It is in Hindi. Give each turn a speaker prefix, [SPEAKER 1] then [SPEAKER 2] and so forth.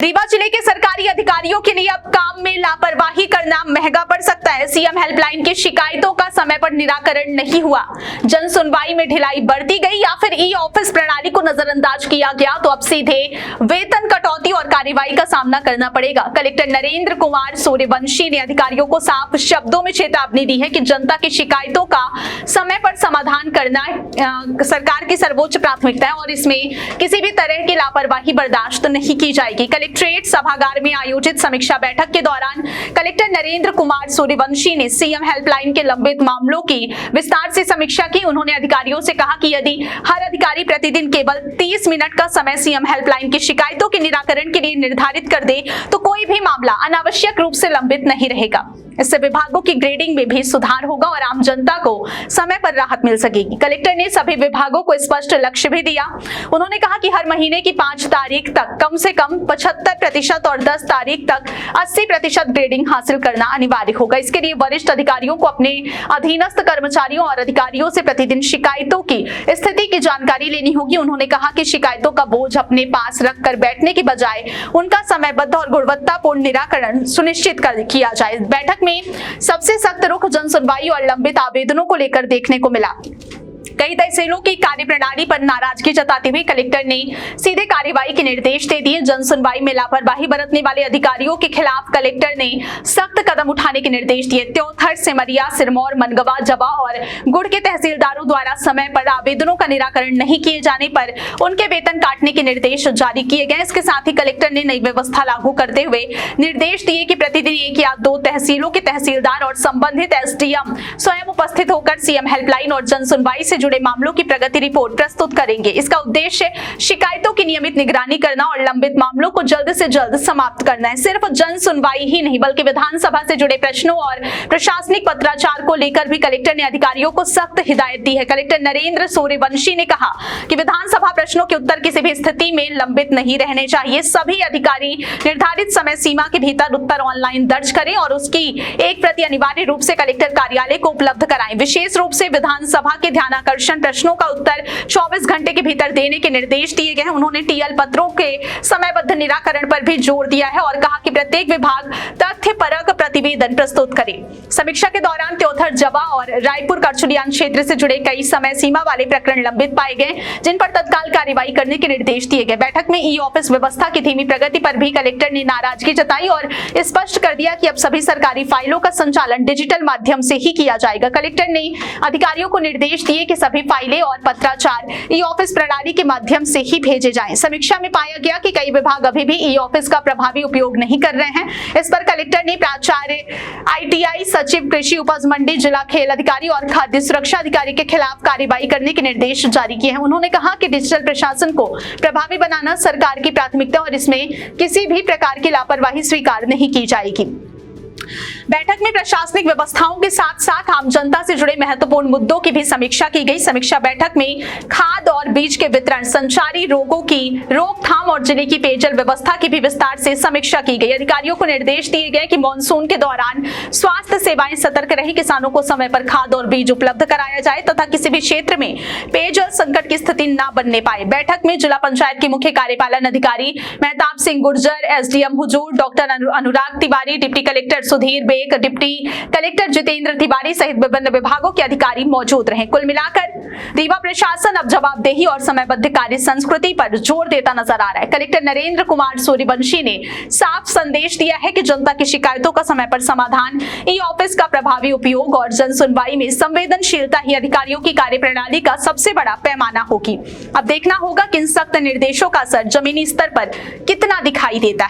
[SPEAKER 1] रीवा जिले के सरकारी अधिकारियों के लिए अब काम में लापरवाही करना महंगा पड़ सकता है। सीएम हेल्पलाइन की शिकायतों का समय पर निराकरण नहीं हुआ, जन सुनवाई में ढिलाई बरती गई या फिर ई ऑफिस प्रणाली को नजरअंदाज किया गया तो अब सीधे वेतन कटौती और कार्रवाई का सामना करना पड़ेगा। कलेक्टर नरेंद्र कुमार सूर्यवंशी ने अधिकारियों को साफ शब्दों में चेतावनी दी है कि जनता की शिकायतों का समय पर समाधान करना सरकार की सर्वोच्च प्राथमिकता है और इसमें किसी भी तरह की लापरवाही बर्दाश्त नहीं की जाएगी। कलेक्ट्रेट सभागार में आयोजित समीक्षा बैठक के दौरान कलेक्टर नरेंद्र कुमार सूर्यवंशी ने सीएम हेल्पलाइन के लंबित मामलों की विस्तार से समीक्षा की। उन्होंने अधिकारियों से कहा कि यदि हर अधिकारी प्रतिदिन केवल 30 मिनट का समय सीएम हेल्पलाइन की शिकायतों के निराकरण के लिए निर्धारित कर दे तो कोई भी मामला अनावश्यक रूप से लंबित नहीं रहेगा। इससे विभागों की ग्रेडिंग में भी सुधार होगा और आम जनता को समय पर राहत मिल सकेगी। कलेक्टर ने सभी विभागों को स्पष्ट लक्ष्य भी दिया। उन्होंने कहा कि हर महीने की 5 तारीख तक कम से कम 75% और 10 तारीख तक 80% ग्रेडिंग हासिल करना अनिवार्य होगा। इसके लिए वरिष्ठ अधिकारियों को अपने अधीनस्थ कर्मचारियों और अधिकारियों से प्रतिदिन शिकायतों की स्थिति की जानकारी लेनी होगी। उन्होंने कहा कि शिकायतों का बोझ अपने पास रखकर बैठने की बजाय उनका समयबद्ध और गुणवत्तापूर्ण निराकरण सुनिश्चित किया जाए। बैठक में सबसे सख्त रुख जन सुनवाई और लंबित आवेदनों को लेकर देखने को मिला। कई तहसीलों की कार्यप्रणाली पर नाराजगी जताते हुए कलेक्टर ने सीधे कार्रवाई के निर्देश दे दिए। जन सुनवाई में लापरवाही बरतने वाले अधिकारियों के खिलाफ कलेक्टर ने सख्त कदम उठाने के निर्देश दिए। त्योथर, सिमरिया, सिरमौर, मनगवा, जवा और गुड़ के तहसीलदारों द्वारा समय पर आवेदनों का निराकरण नहीं किए जाने पर उनके वेतन काटने के निर्देश जारी किए गए। इसके साथ ही कलेक्टर ने नई व्यवस्था लागू करते हुए निर्देश दिए कि प्रतिदिन 1 या 2 तहसीलों के तहसीलदार और संबंधित एसडीएम स्वयं उपस्थित होकर सीएम हेल्पलाइन और जन सुनवाई से जुड़े मामलों की प्रगति रिपोर्ट प्रस्तुत करेंगे। इसका उद्देश्य शिकायतों की नियमित निगरानी करना और लंबित मामलों को जल्द से जल्द समाप्त करना है। सिर्फ जन सुनवाई ही नहीं बल्कि विधानसभा से जुड़े प्रश्नों और प्रशासनिक पत्राचार को लेकर भी कलेक्टर ने अधिकारियों को सख्त हिदायत दी है। कलेक्टर नरेंद्र सूर्यवंशी ने कहा कि विधानसभा प्रश्नों के उत्तर किसी भी स्थिति में लंबित नहीं रहने चाहिए। सभी अधिकारी निर्धारित समय सीमा के भीतर उत्तर ऑनलाइन दर्ज करें और उसकी एक प्रति अनिवार्य रूप से कलेक्टर कार्यालय को उपलब्ध कराएं। विशेष रूप से विधानसभा के ध्यानाकर्षण प्रश्नों का उत्तर 24 घंटे के भीतर देने के निर्देश दिए गए हैं। उन्होंने टीएल पत्रों के समयबद्ध निराकरण पर भी जोर दिया है और कहा कि प्रत्येक विभाग तथ्यपरक प्रतिवेदन प्रस्तुत करे। समीक्षा के दौरान त्योथर, जवा और रायपुर करचुलियान क्षेत्र से जुड़े कई समय सीमा वाले प्रकरण लंबित पाए गए जिन पर तत्काल कार्रवाई करने के निर्देश दिए गए। बैठक में ई ऑफिस व्यवस्था की धीमी प्रगति पर भी कलेक्टर ने नाराजगी जताई और स्पष्ट कर दिया कि अब सभी सरकारी फाइलों का संचालन डिजिटल माध्यम से ही किया जाएगा। कलेक्टर ने अधिकारियों को निर्देश दिए कि सभी फाइलें और पत्राचार ई ऑफिस प्रणाली के माध्यम से ही भेजे जाएं। समीक्षा में पाया गया कि कई विभाग अभी भी ई ऑफिस का प्रभावी उपयोग नहीं कर रहे हैं। इस पर कलेक्टर ने प्राचार्य, आईटीआई सचिव, कृषि उपज मंडी, जिला खेल अधिकारी और खाद्य सुरक्षा अधिकारी के खिलाफ कार्रवाई करने के निर्देश जारी किए हैं। उन्होंने कहा कि डिजिटल प्रशासन को प्रभावी बनाना सरकार की प्राथमिकता और इसमें किसी भी प्रकार की लापरवाही स्वीकार नहीं की जाएगी। बैठक में प्रशासनिक व्यवस्थाओं के साथ साथ आम जनता से जुड़े महत्वपूर्ण मुद्दों की भी समीक्षा की गई। समीक्षा बैठक में खाद और बीज के वितरण, संचारी रोगों की रोकथाम और जिले की पेयजल व्यवस्था की भी विस्तार से समीक्षा की गई। अधिकारियों को निर्देश दिए गए कि मानसून के दौरान स्वास्थ्य सेवाएं सतर्क रही, किसानों को समय पर खाद और बीज उपलब्ध कराया जाए तथा किसी भी क्षेत्र में पेयजल संकट की स्थिति न बनने पाए। बैठक में जिला पंचायत के मुख्य कार्यपालन अधिकारी Mehtab Singh Gurjar, SDM Huzur doctor Anurag Tiwari, deputy collector Sudhir Beg, deputy collector Jitendra Tiwari सहित विभिन्न विभागों के अधिकारी मौजूद रहे। कुल मिलाकर रीवा प्रशासन अब जवाबदेही और समयबद्ध कार्य संस्कृति पर जोर देता नजर आ रहा है। कलेक्टर नरेंद्र कुमार सूर्यवंशी ने साफ संदेश दिया है कि जनता की शिकायतों का समय पर समाधान, ई ऑफिस का प्रभावी उपयोग और जन सुनवाई में संवेदनशीलता ही अधिकारियों की कार्यप्रणाली का सबसे बड़ा पैमाना होगी। अब देखना होगा कि इन सख्त निर्देशों का असर जमीनी स्तर पर कितना दिखाई देता है।